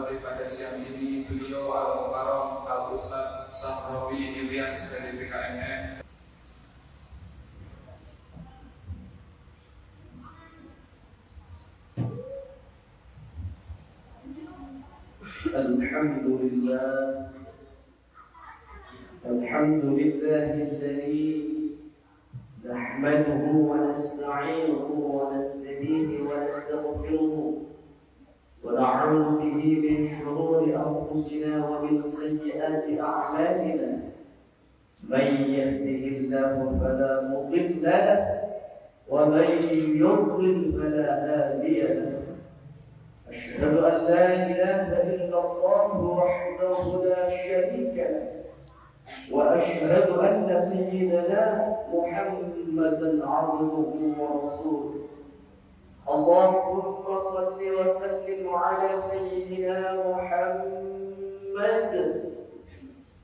pada siang ini beliau Al-Mukarram Al-Ustaz Sahrawi Ilyas dari PKMM. Alhamdulillah alladzi nahmaduhu wa nasta'inuhu wa nastahdihi wa nastaghfiruhu wa na'udzu bihi min shururi anfusina wa min sayyiati a'malina man yahdihillahu fala mudilla lahu wa man yudlil fala hadiya lahu. أشهد أن لا إله إلا الله وحده لا شريك له وأشهد أن سيدنا محمدا عبده ورسوله. اللهم صل وسلم على سيدنا محمد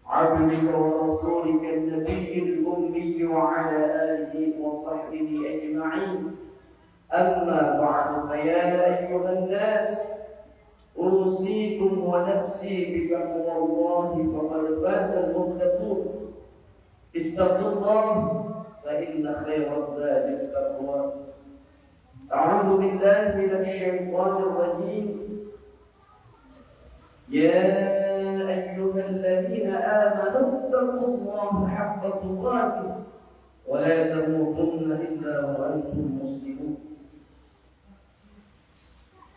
عبدك ورسولك النبي الأمي وعلى آله وصحبه أجمعين. أما بعد فيا أيها الناس أوصيكم ونفسي بتقوى الله فقد فاز المتقون. اتقوا الله فإن خير الزاد التقوى. أعوذ بالله من الشيطان الرجيم. يا أيها الذين آمنوا اتقوا الله حق تقاته ولا تموتن إلا وأنتم مسلمون.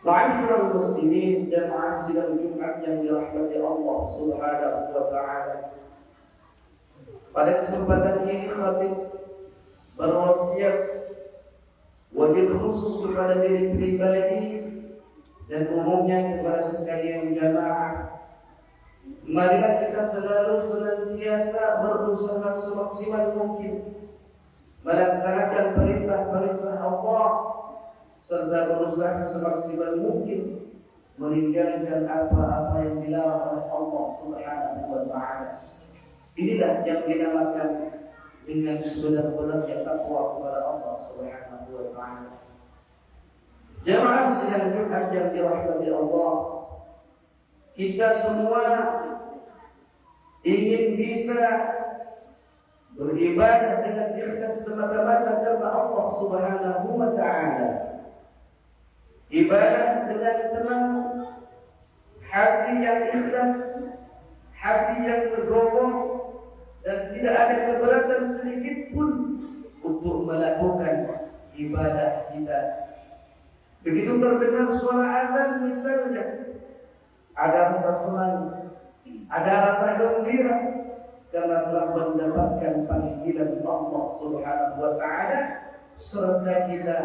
Ma'asyiral muslimin, jamaah sidang Jumat yang dirahmati Allah Subhanahu wa taala. Pada kesempatan ini khatib berwasiat wabil khusus kepada diri pribadi dan umumnya kepada sekalian jamaah. Marilah kita selalu senantiasa berusaha semaksimal mungkin melaksanakan perintah-perintah Allah serta berusaha semaksimal mungkin meninggalkan apa-apa yang dilarang oleh Allah Subhanahu wa taala. Inilah yang dinamakan dengan sebenar-benarnya takwa kepada Allah Subhanahu wa taala. Jamaah sidang Jumat yang dirahmati Allah, kita semua ingin bisa beribadah dengan ikhlas semata-mata karena Allah Subhanahu wa taala. Ibadah dengan tenang, hati yang ikhlas, hati yang legowo, dan tidak ada keberatan sedikit pun untuk melakukan ibadah kita. Begitu terdengar suara azan misalnya, ada rasa senang, ada rasa gembira karena telah mendapatkan panggilan Allah Subhanahu wa taala, serta kita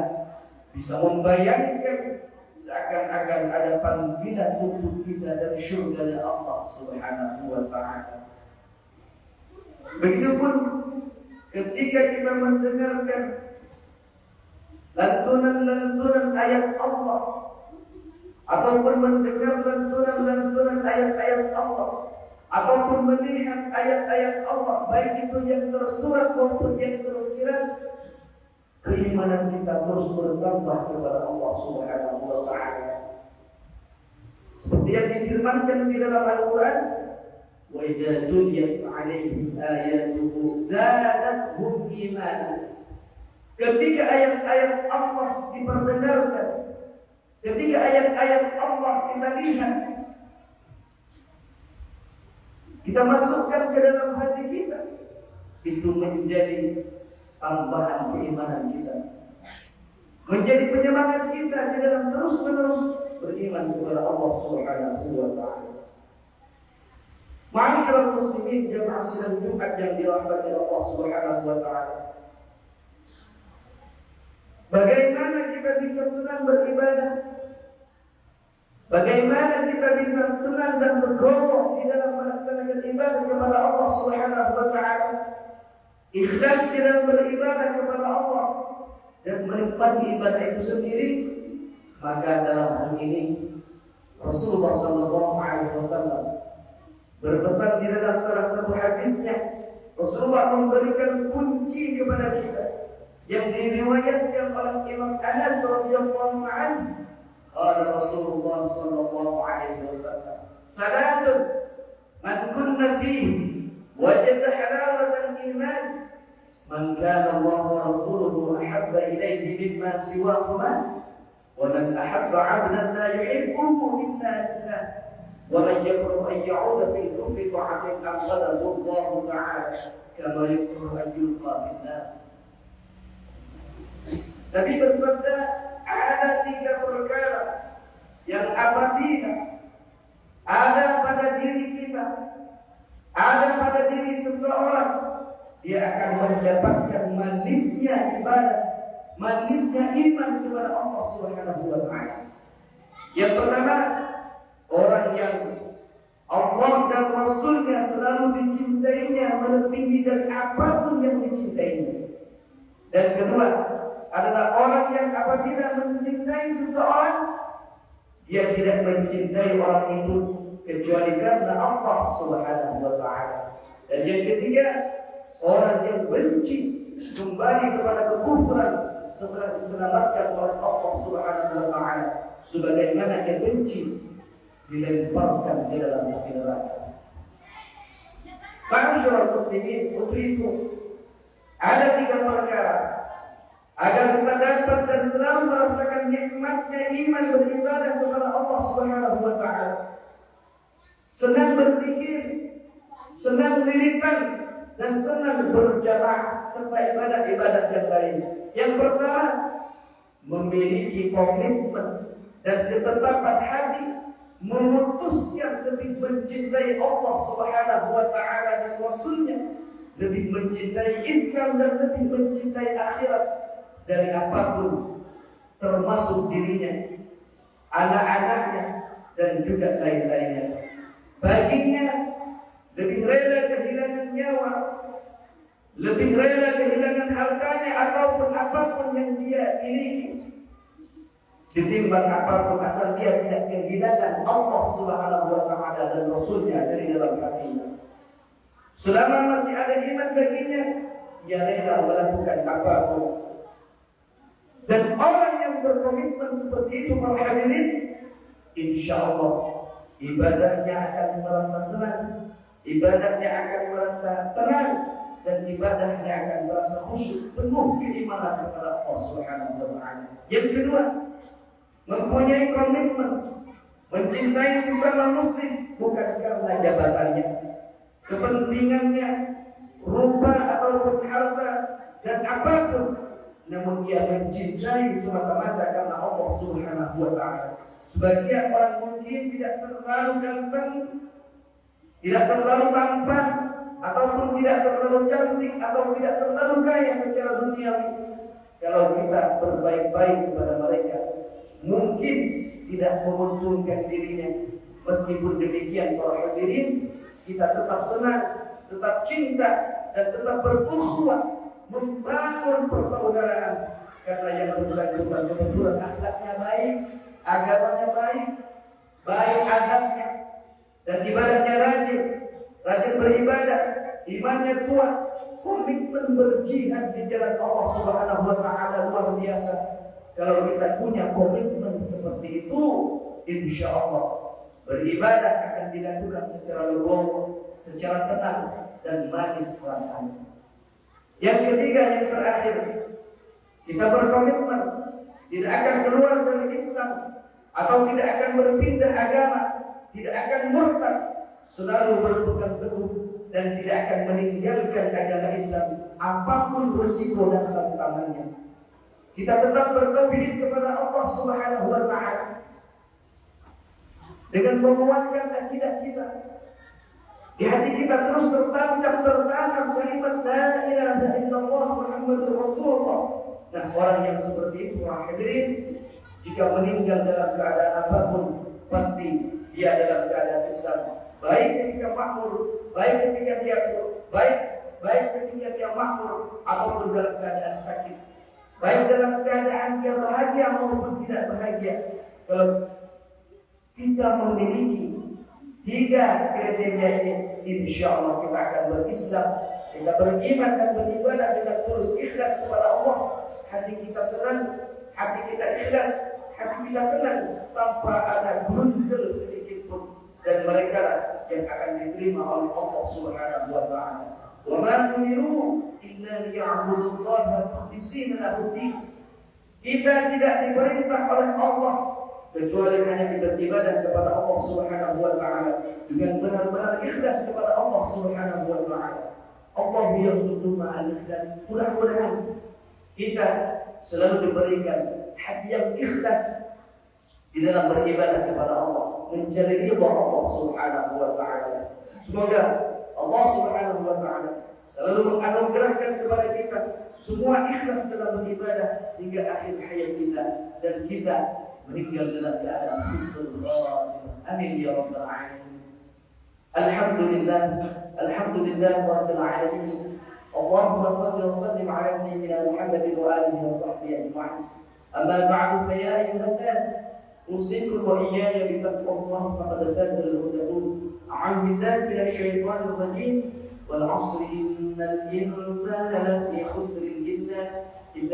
bisa membayangkan seakan-akan ada panggilan untuk kita dari syurga Allah Subhanahu wa taala. Begitupun ketika kita mendengarkan lantunan-lantunan ayat Allah ataupun mendengar lantunan-lantunan ayat-ayat Allah ataupun melihat ayat-ayat Allah, baik itu yang tersurat maupun yang tersirat, keimanan kita terus bertambah kepada Allah Subhanahu wa taala. Seperti yang difirmankan di dalam Al-Qur'an, wa idza tuliyat 'alaihim ayatuhu zadatuhum imanan. Ketika ayat-ayat Allah diperdengarkan, ketika ayat-ayat Allah kita lihat, kita masukkan ke dalam hati kita, itu menjadi tambahan keimanan kita, menjadi penyemangat kita di dalam terus-menerus beriman kepada Allah Subhanahu wa taala. Ma'asyiral muslimin, jamaah sidang Jumat yang dirahmati Allah Subhanahu wa taala. Bagaimana kita bisa senang beribadah? Bagaimana kita bisa senang dan bergowo di dalam melaksanakan ibadah kepada Allah Subhanahu wa taala? Ikhlas dalam beribadah kepada Allah dan menikmati ibadah itu sendiri, maka dalam hal ini Rasulullah SAW berpesan di dalam salah satu hadisnya. Rasulullah memberikan kunci kepada kita yang diriwayatkan oleh Imam Anas radhiyallahu anhu. Qala Rasulullah sallallahu alaihi wasallam, "Salatun man kunna fihi wajada halawatal iman, man kana Allah wa rasuluhu ahabba ilayhi mimma siwahuma, wa man ahabba 'abdan la yuhibbuhu illa lillah, wa man yakrahu an ya'uda fil kufri fa'atin amsalahu Allah ta'ala kama yakrahu an yulqa fin nar." Nabi bersabda, ada 3 perkara yang apabila ada pada diri kita, ada pada diri seseorang, dia akan mendapatkan manisnya ibadah, manisnya iman kepada Allah Subhanahu wa taala. Yang pertama, orang yang Allah dan Rasulnya selalu dicintainya melebihi dari apapun yang dicintainya. Dan kedua, adalah orang yang apabila mencintai seseorang, dia tidak mencintai orang itu kecuali karena Allah Subhanahu wa taala. Dan yang ketiga, orang yang benci kembali kepada kekufuran setelah diselamatkan oleh Allah Subhanahu wa taala, sebagaimana dia benci dilemparkan di dalam api neraka. Ma'asyiral muslimin, putriku, ada 3 perkara agar kita dapat dan selalu merasakan nikmatnya iman beribadah kepada Allah Subhanahu wa taala. Senang berzikir, senang wiridan, dan senang berjamaah serta ibadah-ibadah yang lain. Yang pertama, memiliki komitmen dan ketetapan hati, memutuskan lebih mencintai Allah Subhanahu wa taala dan Rasulnya, lebih mencintai Islam dan lebih mencintai akhirat dari apapun, termasuk dirinya, anak-anaknya, dan juga lain-lainnya. Baginya lebih rela kehilangan nyawa, lebih rela kehilangan hartanya ataupun apapun yang dia miliki, ketimbang apapun asal dia tidak kehilangan Allah Subhanahu wa taala dan Rasulnya dari dalam hatinya. Selama masih ada iman baginya, dia rela melakukan apapun. Dan orang yang berkomitmen seperti itu, para hadirin, insyaallah ibadahnya akan merasa senang, ibadahnya akan merasa tenang, dan ibadahnya akan merasa khusyuk, penuh keimanan kepada Allah Subhanahu wa taala. Yang kedua, mempunyai komitmen mencintai sesama muslim bukan karena jabatannya, kepentingannya, rupa ataupun harta dan apapun, namun dia mencintai semata-mata karena Allah Subhanahu wa taala. Sebagian orang mungkin tidak terlalu ganteng, tidak terlalu tampan, ataupun tidak terlalu cantik, atau tidak terlalu kaya secara duniawi. Kalau kita berbaik-baik kepada mereka, mungkin tidak menguntungkan dirinya. Meskipun demikian, para hadirin, kita tetap senang, tetap cinta, dan tetap berukhuwah, membangun persaudaraan. Karena yang bersangkutan kebetulan akhlaknya baik, agamanya baik, baik adabnya, dan ibadahnya rajin beribadah, imannya kuat, komitmen berjihad di jalan Allah Subhanahu wa taala luar biasa. Kalau kita punya komitmen seperti itu, insyaallah beribadah akan dilakukan secara legowo, secara tenang dan manis rasanya. Yang ketiga, yang terakhir, kita berkomitmen tidak akan keluar dari Islam atau tidak akan berpindah agama, tidak akan murtad, selalu berpegang teguh dan tidak akan meninggalkan agama Islam apapun risiko dan tantangannya. Kita tetap bertauhid kepada Allah Subhanahu wa taala dengan menguatkan akidah kita. Di hati kita terus tertanam kalimat la ilaha illallah Muhammadur Rasulullah. Nah, orang yang seperti itu, hadirin, jika meninggal dalam keadaan apapun, pasti dia dalam keadaan Islam. Baik ketika makmur, baik ketika dia baik ketika dia makmur, ataupun dalam keadaan sakit, baik dalam keadaan dia bahagia maupun tidak bahagia. Kalau kita memiliki 3 kriteria ini, insyaallah kita akan berislam, kita beriman dan beribadah dengan tulus ikhlas kepada Allah. Hati kita senang, hati kita ikhlas, hati kita tenang tanpa ada gundul sedikit pun, dan mereka lah yang akan diterima oleh Allah Subhanahu wa taala. Wa ma umiru illa liya'budullaha mukhlishina lahu-d-din. Kita tidak diperintah oleh Allah kecuali hanya beribadah kepada Allah Subhanahu wa taala dengan benar-benar ikhlas kepada Allah Subhanahu wa taala. Allah yarzuqu ma'al ikhlas. Mudah-mudahan kita selalu diberikan hati yang ikhlas di dalam beribadah kepada Allah, mencari ridha Allah Subhanahu wa taala. Semoga Allah Subhanahu wa taala selalu menganugerahkan kepada kita semua ikhlas dalam beribadah hingga akhir hayat kita, dan kita meninggal dalam keadaan husnul khatimah. Amin ya rabbal alamin. Alhamdulillah rabbil alamin. Allahumma salli wa sallim ala sayyidina Muhammadin wa alihi wa sahbihi ajma'in. Amma ba'du, fa ya ayyuhan nas, أوصيكم وإياي بتقوى الله فقد فاز المتقون. أعوذ بالله من الشيطان الرجيم. والعصر إن الإنسان لفي خسر إلا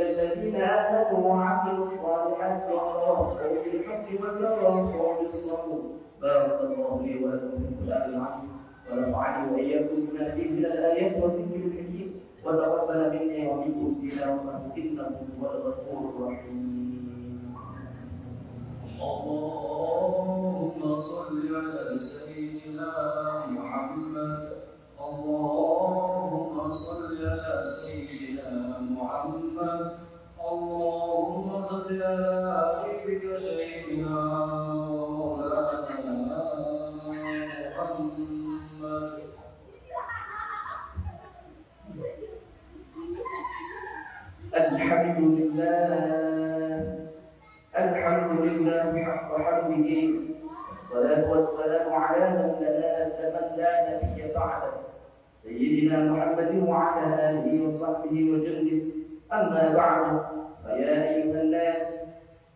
الذين آمنوا وعملوا الصالحات وتواصوا بالحق وتواصوا بالصبر. بارك الله لي ولكم في القرآن العظيم ونفعني وإياكم بما فيه من الآيات والذكر الحكيم وتقبل مني ومنكم تلاوته إنه هو الغفور الرحيم. اللهم صل على سيدنا محمد. اللهم صل على سيدنا محمد. اللهم صل على حبيبك سيدنا مولانا محمد. الحمد لله حق حمده، والصلاة والسلام على من لا نبي بعده، سيدنا محمد وعلى آله وصحبه وجنده. أما بعد، فيا أيها الناس،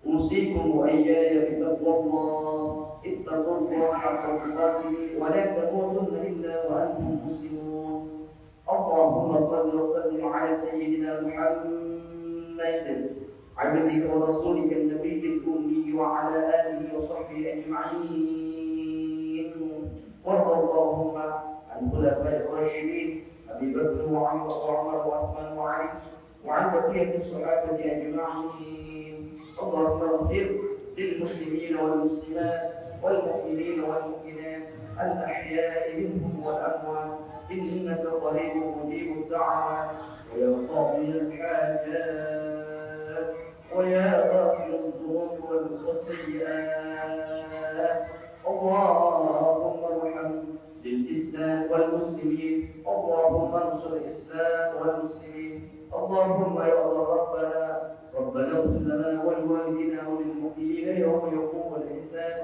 أوصيكم وإياي بتقوى الله. اتقوا الله حق تقاته ولا تموتن إلا وأنتم مسلمون. اللهم صل وسلم على سيدنا محمد عبدك ورسولك النبي الأمي وعلى آله وصحبه أجمعين. وارض اللهم عن خلفاء الراشدين أبي بكر وعمر وعثمان وعلي وعن بقية الصحابة أجمعين. اللهم اغفر للمسلمين والمسلمات والمؤمنين والمؤمنات الأحياء منهم والأموات، إنك قريب مجيب الدعوات ويا قاضي الحاجات ويا غافر الذنوب والسيئات. اللهم ارحم للإسلام والمسلمين. اللهم انصر الإسلام والمسلمين. اللهم يا الله ربنا اغفر لنا ولوالدينا وللمؤمنين يوم يقوم الحساب.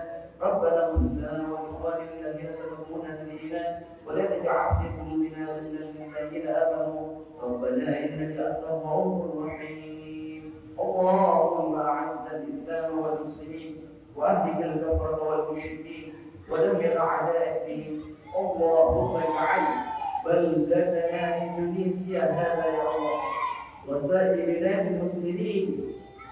ربنا اغفر لنا ولإخواننا الذين سبقونا بالإيمان ولا تجعل في قلوبنا غلا للذين آمنوا ربنا إنك أنت الرؤوف الرحيم. اللهم أعز الإسلام والمسلمين وأهلك الكفرة والمشركين ودمر أعداء الدين. اللهم اجعل بلدتنا إندونيسيا هذا يا الله وسائر بلاد المسلمين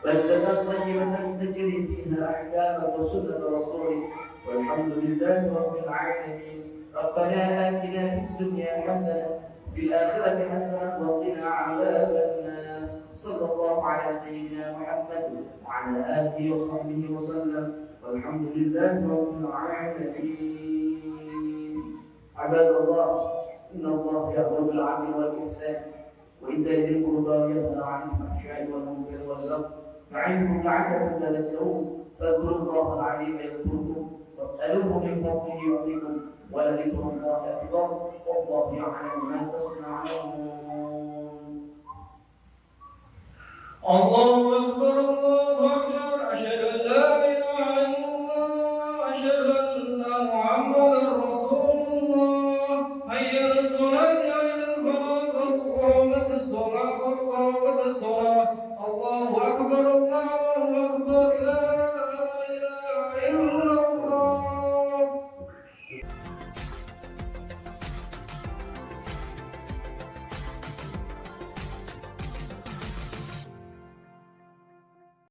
بلدة طيبة تجري فيها أحكامك وسنة رسولك، والحمد لله رب العالمين. ربنا آتنا في الدنيا حسنة وفي الآخرة حسنة وقنا عذاب النار. صلى الله على سيدنا محمد وعلى آله وصحبه وسلم، والحمد لله رب العالمين. عباد الله، إن الله يأمر بالعدل والإحسان وإيتاء ذي القربى وينهى عن الفحشاء والمنكر والبغي يعظكم لعلكم تذكرون. فاذكروا الله العليم يذكركم واسألوه من فضله يعطيكم ولذكر الله أكبر والله يعلم ما تصنعون. الله أكبر الله أكبر. أشهد أن لا